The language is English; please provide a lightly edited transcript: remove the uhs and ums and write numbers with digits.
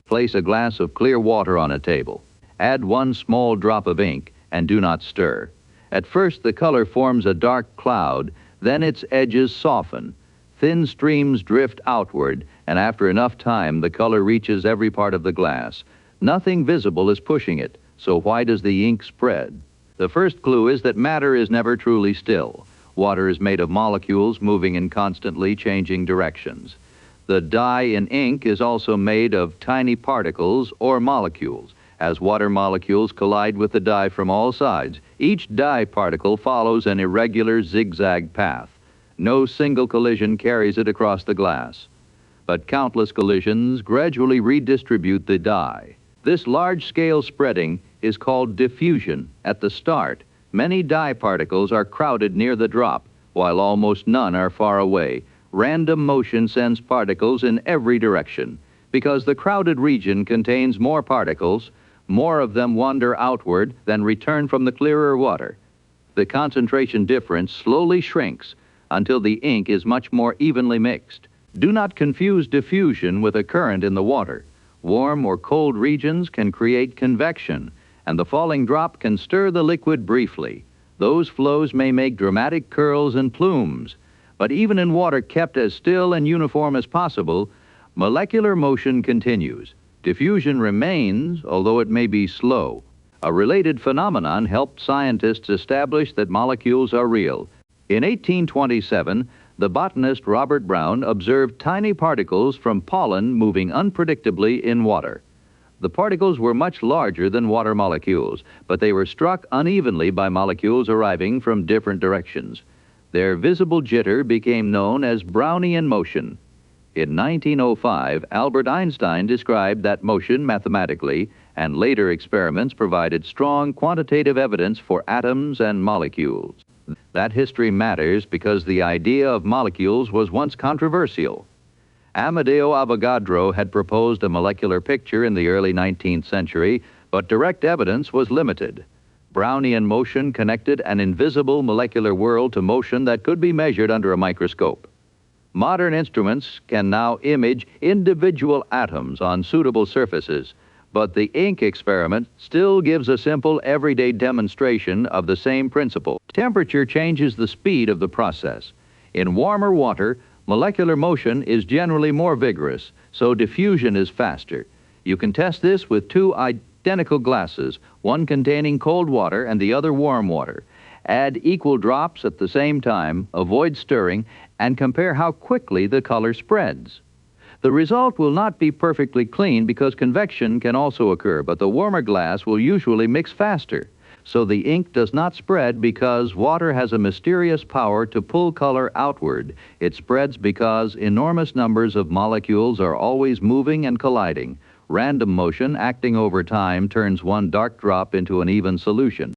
Place a glass of clear water on a table. Add 1 small drop of ink and do not stir. At first, the color forms a dark cloud, then its edges soften. Thin streams drift outward, and after enough time, the color reaches every part of the glass. Nothing visible is pushing it, so why does the ink spread? The first clue is that matter is never truly still. Water is made of molecules moving in constantly changing directions. The dye in ink is also made of tiny particles or molecules. As water molecules collide with the dye from all sides, each dye particle follows an irregular zigzag path. No single collision carries it across the glass, but countless collisions gradually redistribute the dye. This large-scale spreading is called diffusion. At the start, many dye particles are crowded near the drop, while almost none are far away. Random motion sends particles in every direction. Because the crowded region contains more particles, more of them wander outward than return from the clearer water. The concentration difference slowly shrinks until the ink is much more evenly mixed. Do not confuse diffusion with a current in the water. Warm or cold regions can create convection, and the falling drop can stir the liquid briefly. Those flows may make dramatic curls and plumes, but even in water kept as still and uniform as possible, molecular motion continues. Diffusion remains, although it may be slow. A related phenomenon helped scientists establish that molecules are real. In 1827, the botanist Robert Brown observed tiny particles from pollen moving unpredictably in water. The particles were much larger than water molecules, but they were struck unevenly by molecules arriving from different directions. Their visible jitter became known as Brownian motion. In 1905, Albert Einstein described that motion mathematically, and later experiments provided strong quantitative evidence for atoms and molecules. That history matters because the idea of molecules was once controversial. Amadeo Avogadro had proposed a molecular picture in the early 19th century, but direct evidence was limited. Brownian motion connected an invisible molecular world to motion that could be measured under a microscope. Modern instruments can now image individual atoms on suitable surfaces, but the ink experiment still gives a simple, everyday demonstration of the same principle. Temperature changes the speed of the process. In warmer water, molecular motion is generally more vigorous, so diffusion is faster. You can test this with 2 identical glasses, one containing cold water and the other warm water. Add equal drops at the same time, avoid stirring, and compare how quickly the color spreads. The result will not be perfectly clean because convection can also occur, but the warmer glass will usually mix faster. So the ink does not spread because water has a mysterious power to pull color outward. It spreads because enormous numbers of molecules are always moving and colliding. Random motion acting over time turns one dark drop into an even solution.